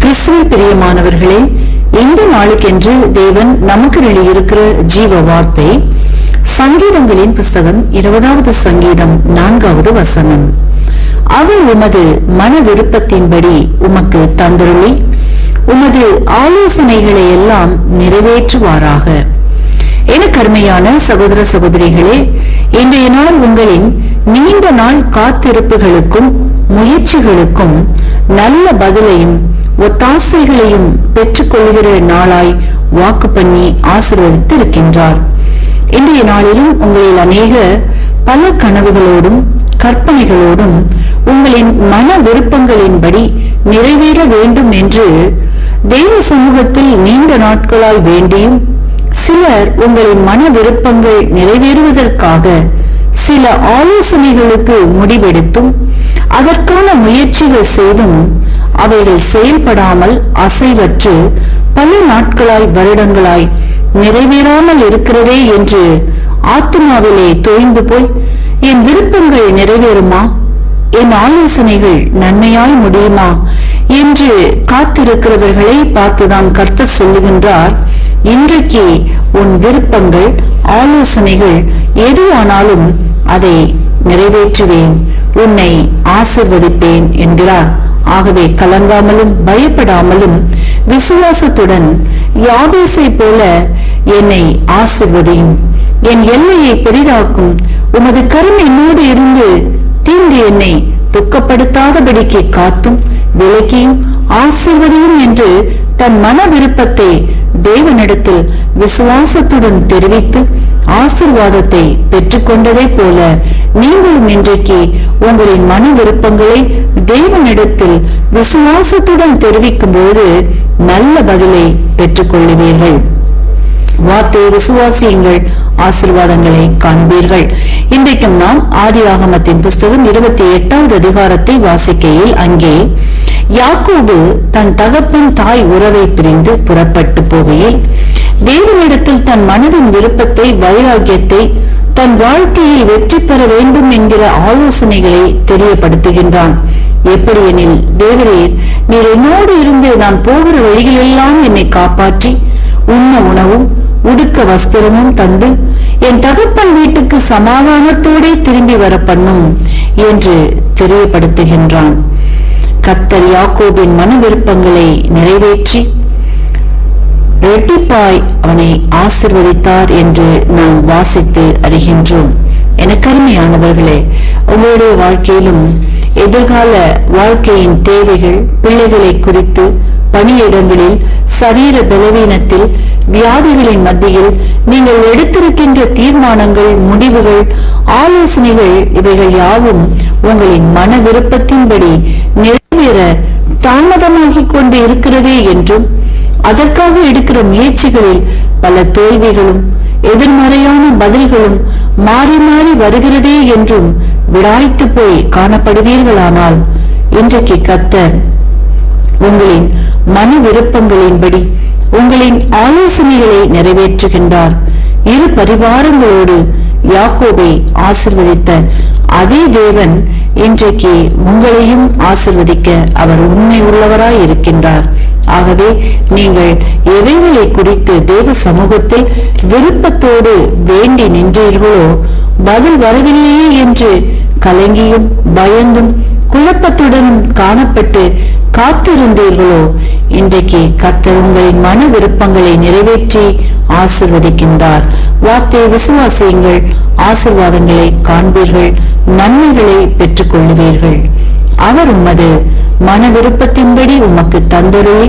கிறிஸ்துவில் பிரியமானவர்களே, இந்த நாளுக்கென்று தேவன் நமக்கு எழுதியிருக்கிற ஜீவ வார்த்தை சங்கீதங்களின் புஸ்தகம் 20வது சங்கீதம் 4வது வசனம். அவர் உமது மன விருப்பத்தின்படி உமக்கு தந்தருளி உமது ஆலோசனைகளை எல்லாம் நிறைவேற்றுவாராக. என கருமையான சகோதர சகோதரிகளே, இன்றைய நாள் உங்களின் நீண்ட நாள் காத்திருப்புகளுக்கும் முயற்சிகளுக்கும் நல்ல பதிலையும் ஒத்தாசைகளையும் பெற்றுக் கொள்கிற நாளாய் வாக்கு பண்ணி ஆசீர்வதித்து இருக்கின்றார். இன்றைய நாளிலும் உங்களில் அநேக பல கனவுகளோடும் கற்பனைகளோடும் உங்களின் மன விருப்பங்களின்படி நிறைவேற வேண்டும் என்று தேவ சமூகத்தில் நீண்ட நாட்களால் வேண்டியும், சிலர் உங்களின் மன விருப்பங்கள் நிறைவேறுவதற்காக சில ஆலோசனைகளுக்கு முடிவெடுத்தும் அதற்கான முயற்சிகள் செய்தும் அவைகள் செயல்படாமல் அசைவற்று பல நாட்களாய் வருடங்களாய் நிறைவேறாமல் இருக்கிறதே என்று ஆத்மாவிலே தோய்ந்து போய், என் விருப்பங்கள் நிறைவேறுமா, என் ஆலோசனைகள் நன்மையாய் முடியுமா என்று காத்திருக்கிறவர்களை பார்த்துதான் கர்த்தர் சொல்லுகின்றார், இன்றைக்கு உன் விருப்பங்கள் ஆலோசனைகள் எதுவானாலும் அதை நிறைவேற்றுவேன், உன்னை ஆசிர்வதிப்பேன் என்கிறார். ஆகவே கலங்காமலும் பயப்படாமலும் விசுவாசத்துடன் யாபேசை போல என்னை ஆசிர்வதியும், என் எல்லையை பெரிதாக்கும், உமது கரம் என்னோடு இருந்து தீங்கு என்னை துக்கப்படுத்தாதபடிக்கு காத்தும் விலக்கியும் ஆசிர்வதியும் என்று தன் மன விருப்பத்தை தேவனிடத்தில் விசுவாசத்துடன் தெரிவித்து ஆசீர்வாதத்தை பெற்றுக்கொண்டதை போல நீங்களும் இன்றைக்கு உங்களின் மன விருப்பங்களை தேவனிடத்தில் விசுவாசத்துடன் தெரிவிக்கும் போது நல்ல பதிலை பெற்றுக் கொள்ளுவீர்கள். வார்த்தையை விசுவாசியுங்கள், ஆசீர்வாதங்களை காண்பீர்கள். இன்றைக்கும் நாம் ஆதியாகமத்தின் புஸ்தகம் 28வது அதிகாரத்தை வாசிக்கையில் அங்கே யாக்கோபு தன் தகப்பன் தாய் உறவை பிரிந்து புறப்பட்டு போகையில் தேவனிடத்தில் தன் மனதின் விருப்பத்தை வைராக்கியத்தை தன் வாழ்க்கையை வெற்றி பெற வேண்டும் என்கிற ஆலோசனைகளை தெரியப்படுத்துகின்றான். எப்படியெனில், தேவரீர், நீர் என்னோடு இருந்து நான் போகிற வழிகளெல்லாம் என்னை காப்பாற்றி உண்ண உணவும் உடுக்க வஸ்திரமும் தந்து என் தகப்பன் வீட்டுக்கு சமாதானத்தோட திரும்பி வர பண்ணும் என்று தெரியப்படுத்துகின்றான். கர்த்தர் யாக்கோபின் மன விருப்பங்களை நிறைவேற்றி இரட்டிப்பாய் அவனை ஆசீர்வதித்தார் என்று நாம் வாசித்து அறிகின்றோம். எனக்கு அருமையானவர்களே, உங்களுடைய வாழ்க்கையிலும் எதிர்கால வாழ்க்கையின் தேவைகள், பிள்ளைகளை குறித்து, பணியிடங்களில், சரீர பலவீனத்தில், வியாதிகளின் மத்தியில் நீங்கள் எடுத்திருக்கின்ற தீர்மானங்கள், முடிவுகள், ஆலோசனைகள் இவைகள் யாவும் உங்களின் மன விருப்பத்தின்படி நிறைவேற தாமதமாகிக் கொண்டு இருக்கிறதே என்றும், அதற்காக எடுக்கிற முயற்சிகளில் பல தோல்விகளும் எதிர்மறையான பதில்களும் மாறி மாறி வருகிறதே என்றும் விடாய்த்து போய் காணப்படுவீர்களானால், இன்றைக்கு கர்த்தர் உங்களின் மன விருப்பங்களின்படி உங்களின் ஆலோசனைகளை நிறைவேற்றுகின்றார். இரு பரிவாரங்களோடு யாக்கோபை ஆசிர்வதித்த அதே தேவன் இன்றைக்கு உங்களையும் ஆசிர்வதிக்க அவர் உண்மை உள்ளவராய் இருக்கின்றார். ஆகவே நீங்கள் எவைகளை குறித்து தேவ சமூகத்தில் விருப்பத்தோடு வேண்டி நின்றீர்களோ, பதில் வரவில்லையே என்று கலங்கியும் பயந்தும் குழப்பத்துடன் காணப்பட்டு காத்திருந்தீர்களோ, இன்றைக்கு கர்த்தர் உங்களின் மன விருப்பங்களை நிறைவேற்றி ஆசிர்வதிக்கின்றார். வார்த்தையை விசுவாசியுங்கள், ஆசீர்வாதங்களை காண்பீர்கள், நன்மைகளை பெற்றுக் கொள்ளுவீர்கள். அவர் உமது மன விருப்பத்தின்படி உமக்கு தந்தருளி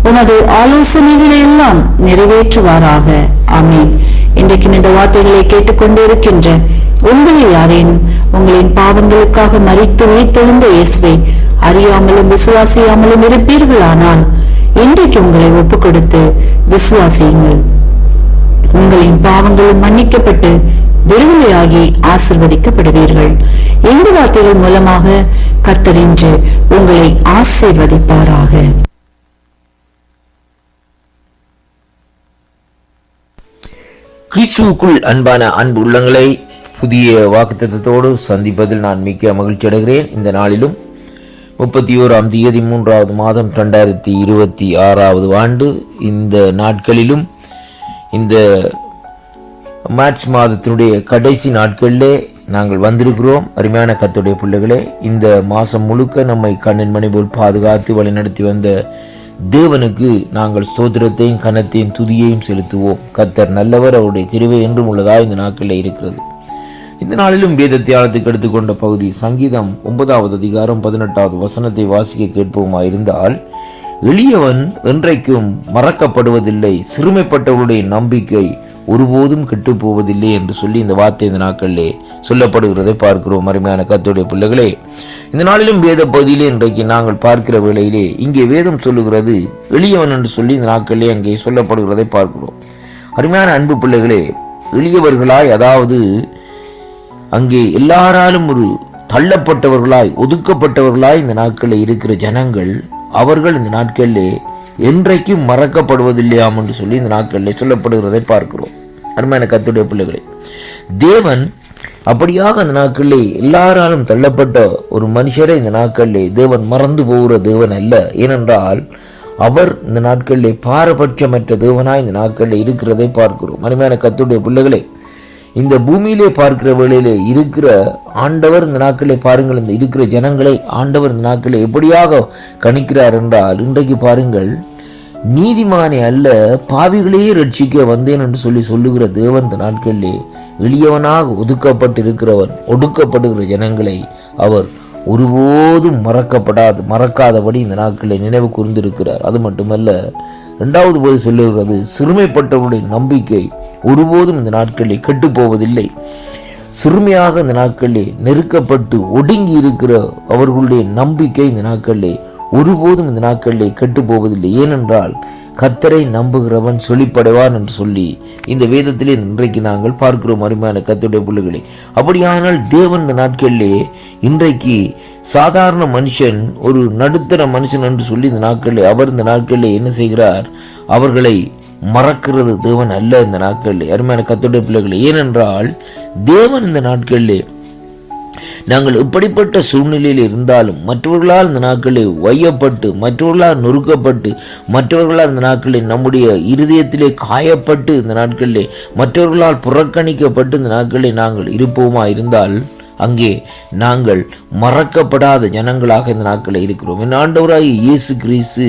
உமது ஆலோசனைகளை எல்லாம் நிறைவேற்றுவாராக. ஆமீன். இன்றைக்கு இந்த வார்த்தைகளை கேட்டுக்கொண்டிருக்கின்ற உங்களில் யாரேனும் உங்களின் பாவங்களுக்காக மரித்து உயிர்த்தெழுந்த இயேசுவை அறியாமலும் விசுவாசியாமலும் இருப்பீர்களானால், இன்றைக்கு உங்களை ஒப்புக் கொடுத்து விசுவாசியுங்கள். உங்களின் பாவங்களும் மன்னிக்கப்பட்டு விடுதலையாகி ஆசிர்வதிக்கப்படுவீர்கள். இந்த வார்த்தைகள் மூலமாக கர்த்தர் இன்று உங்களை ஆசீர்வதிப்பாராக. கிறிஸ்துவுக்குள் அன்பான அன்பு உள்ளங்களை புதிய வாக்குத்தத்தத்தோடு சந்திப்பதில் நான் மிக்க மகிழ்ச்சி அடைகிறேன். இந்த நாளிலும் 31ஆம் தேதி 3வது மாதம் 2026வது ஆண்டு இந்த நாட்களிலும் இந்த மார்ச் மாதத்தினுடைய கடைசி நாட்களிலே நாங்கள் வந்திருக்கிறோம். அருமையான கர்த்தருடைய பிள்ளைகளே, இந்த மாதம் முழுக்க நம்மை கண்ணின் மணி போல் பாதுகாத்து வழிநடத்தி வந்த தேவனுக்கு நாங்கள் ஸ்தோத்திரத்தையும் கனத்தையும் துதியையும் செலுத்துவோம். கர்த்தர் நல்லவர், அவருடைய கிருபை என்றும் உள்ளதா இந்த நாட்களில் இருக்கிறது. இந்த நாளிலும் வேத தியானத்துக்கு எடுத்துக்கொண்ட பகுதி சங்கீதம் 9வது அதிகாரம் 18வது வசனத்தை வாசிக்க கேட்போமாயிருந்தால், எளியவன் என்றைக்கும் மறக்கப்படுவதில்லை, சிறுமைப்பட்டவருடைய நம்பிக்கை ஒருபோதும் கெட்டு போவதில்லை என்று சொல்லி இந்த வார்த்தை இந்த நாட்களிலே சொல்லப்படுகிறதை பார்க்கிறோம். அருமையான கர்த்தருடைய பிள்ளைகளே, இந்த நாளிலும் வேத பகுதியிலே இன்றைக்கு நாங்கள் பார்க்கிற வேளையிலே இங்கே வேதம் சொல்லுகிறது எளியவன் என்று சொல்லி இந்த நாட்களிலே அங்கே சொல்லப்படுகிறதை பார்க்கிறோம். அருமையான அன்பு பிள்ளைகளே, எளியவர்களாய், அதாவது அங்கே எல்லாராலும் ஒரு தள்ளப்பட்டவர்களாய் ஒதுக்கப்பட்டவர்களாய் இந்த நாட்களில் இருக்கிற ஜனங்கள், அவர்கள் இந்த நாட்களிலே என்றைக்கும் மறக்கப்படுவதில்லையாம் என்று சொல்லி இந்த நாட்களிலே சொல்லப்படுகிறதை பார்க்கிறோம். அருமையான கர்த்தருடைய பிள்ளைகளே, தேவன் அப்படியாக அந்த நாட்களிலே எல்லாராலும் தள்ளப்பட்ட ஒரு மனுஷரை இந்த நாட்களிலே தேவன் மறந்து போகிற தேவன் அல்ல. ஏனென்றால் அவர் இந்த நாட்களிலே பாரபட்சமற்ற தேவனாய் இந்த நாட்களில் இருக்கிறதை பார்க்கிறோம். அருமையான கர்த்தருடைய பிள்ளைகளே, இந்த பூமியிலே பார்க்கிற வேளையிலே இருக்கிற ஆண்டவர் இந்த நாட்களிலே பாருங்கள், இந்த இருக்கிற ஜனங்களை ஆண்டவர் இந்த நாட்களிலே எப்படியாக கணிக்கிறார் என்றால், இன்றைக்கு பாருங்கள், நீதிமானே அல்ல பாவிகளையே ரட்சிக்க வந்தேன் என்று சொல்லுகிற தேவன் இந்த நாட்களிலே எளியவனாக ஒதுக்கப்பட்டிருக்கிறவன், ஒடுக்கப்படுகிற ஜனங்களை அவர் ஒருபோதும் மறக்காதபடி இந்த நாட்களில் நினைவு கூர்ந்திருக்கிறார். அது மட்டுமல்ல, 2வது போது சொல்லுகிறது, சிறுமைப்பட்டவருடைய நம்பிக்கை ஒருபோதும் இந்த நாட்களில் கெட்டு போவதில்லை. சிறுமையாக இந்த நாட்களிலே நெருக்கப்பட்டு ஒடுங்கி இருக்கிற அவர்களுடைய நம்பிக்கை இந்த நாட்களிலே ஒருபோதும் இந்த நாட்களிலே கெட்டு போவதில்லை. ஏனென்றால் கர்த்தரை நம்புகிறவன் செழிப்படைவான் என்று சொல்லி இந்த வேதத்திலே இன்றைக்கு நாங்கள் பார்க்கிறோம். அருமையான கர்த்தருடைய பிள்ளைகளே, அப்படியானால் தேவன் இந்த நாட்களிலே இன்றைக்கு சாதாரண மனுஷன், ஒரு நடுத்தர மனுஷன் என்று சொல்லி இந்த நாட்களிலே அவர் இந்த நாட்களிலே என்ன செய்கிறார்? அவர்களை மறக்கிறது தேவன் அல்ல இந்த நாட்களிலே. அருமையான கர்த்தருடைய பிள்ளைகளே, ஏனென்றால் தேவன் இந்த நாட்களிலே நாங்கள் எப்படிப்பட்ட சூழ்நிலையில் இருந்தாலும், மற்றவர்களால் இந்த நாட்களில் வையப்பட்டு, மற்றவர்களால் நொறுக்கப்பட்டு, மற்றவர்களால் இந்த நாட்களில் நம்முடைய இருதயத்திலே காயப்பட்டு, இந்த நாட்களிலே மற்றவர்களால் புறக்கணிக்கப்பட்டு இந்த நாட்களில் நாங்கள் இருப்போமா இருந்தால், அங்கே நாங்கள் மறக்கப்படாத ஜனங்களாக இந்த நாட்களில் இருக்கிறோம். என் ஆண்டவராகிய இயேசு கிறிஸ்து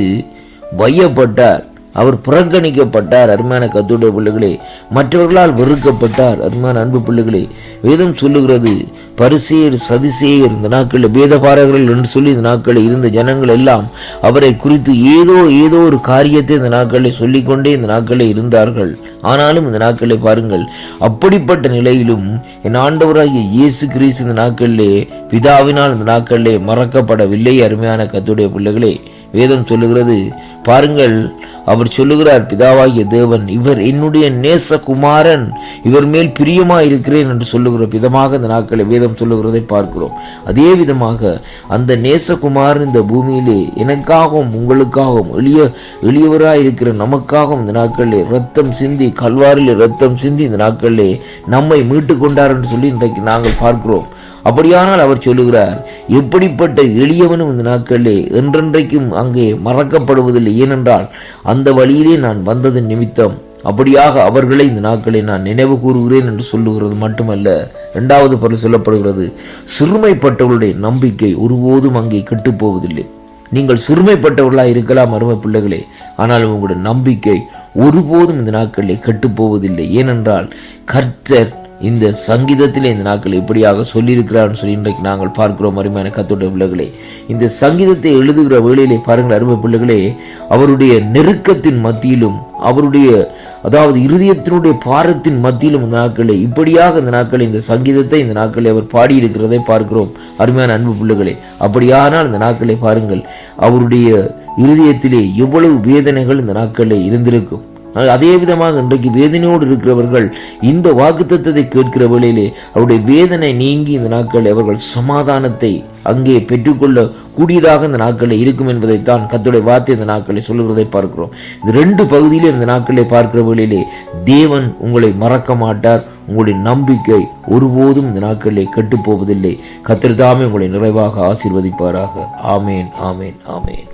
வையப்பட்டார், அவர் புறக்கணிக்கப்பட்டார். அருமையான கர்த்தருடைய பிள்ளைகளே, மற்றவர்களால் வெறுக்கப்பட்டார். அருமையான அன்பு பிள்ளைகளே, வேதம் சொல்லுகிறது, பரிசேயர் சதுசேயர் இந்த நாட்களில் வேதபாரகர்கள் என்று சொல்லி இந்த நாட்களில் இருந்த ஜனங்கள் எல்லாம் அவரை குறித்து ஏதோ ஒரு காரியத்தை இந்த நாட்களில் சொல்லிக்கொண்டே இந்த நாட்களில் இருந்தார்கள். ஆனாலும் இந்த நாட்களை பாருங்கள், அப்படிப்பட்ட நிலையிலும் என் ஆண்டவராகிய இயேசு கிறிஸ்து இந்த நாட்களிலே பிதாவினால் இந்த நாட்களிலே மறக்கப்படவில்லை. அருமையான கர்த்தருடைய பிள்ளைகளே, வேதம் சொல்லுகிறது பாருங்கள், அவர் சொல்லுகிறார், பிதாவாகிய தேவன் இவர் என்னுடைய நேசகுமாரன், இவர் மேல் பிரியமா இருக்கிறேன் என்று சொல்லுகிற விதமாக இந்த நாட்களை வேதம் சொல்லுகிறதை பார்க்கிறோம். அதே விதமாக அந்த நேசகுமாரன் இந்த பூமியிலே எனக்காகவும் உங்களுக்காகவும் எளியவராய் இருக்கிற நமக்காகவும் இந்த நாட்களிலே ரத்தம் சிந்தி, கல்வாரிலே ரத்தம் சிந்தி இந்த நாட்களிலே நம்மை மீட்டு கொண்டார் என்று சொல்லி இன்றைக்கு நாங்கள் பார்க்கிறோம். அப்படியானால் அவர் சொல்லுகிறார், எப்படிப்பட்ட எளியவனும் இந்த நாட்களிலே என்றென்றைக்கும் அங்கே மறக்கப்படுவதில்லை. ஏனென்றால் அந்த வழியிலே நான் வந்ததன் நிமித்தம் அப்படியாக அவர்களை இந்த நாட்களை நான் நினைவு கூறுகிறேன் என்று சொல்லுகிறது மட்டுமல்ல, 2வது பொருள் சொல்லப்படுகிறது, சிறுமைப்பட்டவர்களுடைய நம்பிக்கை ஒருபோதும் அங்கே கெட்டு போவதில்லை. நீங்கள் சிறுமைப்பட்டவர்களாக இருக்கலாம் அருமை பிள்ளைகளே, ஆனால் உங்களுடைய நம்பிக்கை ஒருபோதும் இந்த நாட்களிலே கெட்டு போவதில்லை. ஏனென்றால் கர்த்தர் இந்த சங்கீதத்திலே இந்த நாட்கள் எப்படியாக சொல்லியிருக்கிறார்னு சொல்லி இன்றைக்கு நாங்கள் பார்க்கிறோம். அருமையான கர்த்தருடைய பிள்ளைகளே, இந்த சங்கீதத்தை எழுதுகிற வேளையிலே பாருங்கள் அருமை பிள்ளைகளே, அவருடைய நெருக்கத்தின் மத்தியிலும், அவருடைய அதாவது இருதயத்தினுடைய பாரத்தின் மத்தியிலும் இந்த நாட்களே இப்படியாக இந்த நாட்களில் இந்த சங்கீதத்தை இந்த நாட்களை அவர் பாடியிருக்கிறதை பார்க்கிறோம். அருமையான அன்பு பிள்ளைகளே, அப்படியானால் இந்த நாட்களை பாருங்கள், அவருடைய இருதயத்திலே எவ்வளவு வேதனைகள் இந்த நாட்களில் இருந்திருக்கும். அதே விதமாக இன்றைக்கு வேதனையோடு இருக்கிறவர்கள் இந்த வாக்குத்தத்தத்தை கேட்கிற வேளையிலே அவருடைய வேதனை நீங்கி இந்த நாட்களில் அவர்கள் சமாதானத்தை அங்கே பெற்றுக்கொள்ள கூடியதாக இந்த நாட்களில் இருக்கும் என்பதைத்தான் கர்த்தருடைய வார்த்தை இந்த நாட்களை சொல்லுகிறதை பார்க்கிறோம். இந்த 2 பகுதியிலே இந்த நாட்களை பார்க்கிற வேளையிலே தேவன் உங்களை மறக்க மாட்டார், உங்களுடைய நம்பிக்கை ஒருபோதும் இந்த நாட்களிலே கெட்டுப்போவதில்லை. கர்த்தர் தாமே உங்களை நிறைவாக ஆசீர்வதிப்பாராக. ஆமேன், ஆமேன், ஆமேன்.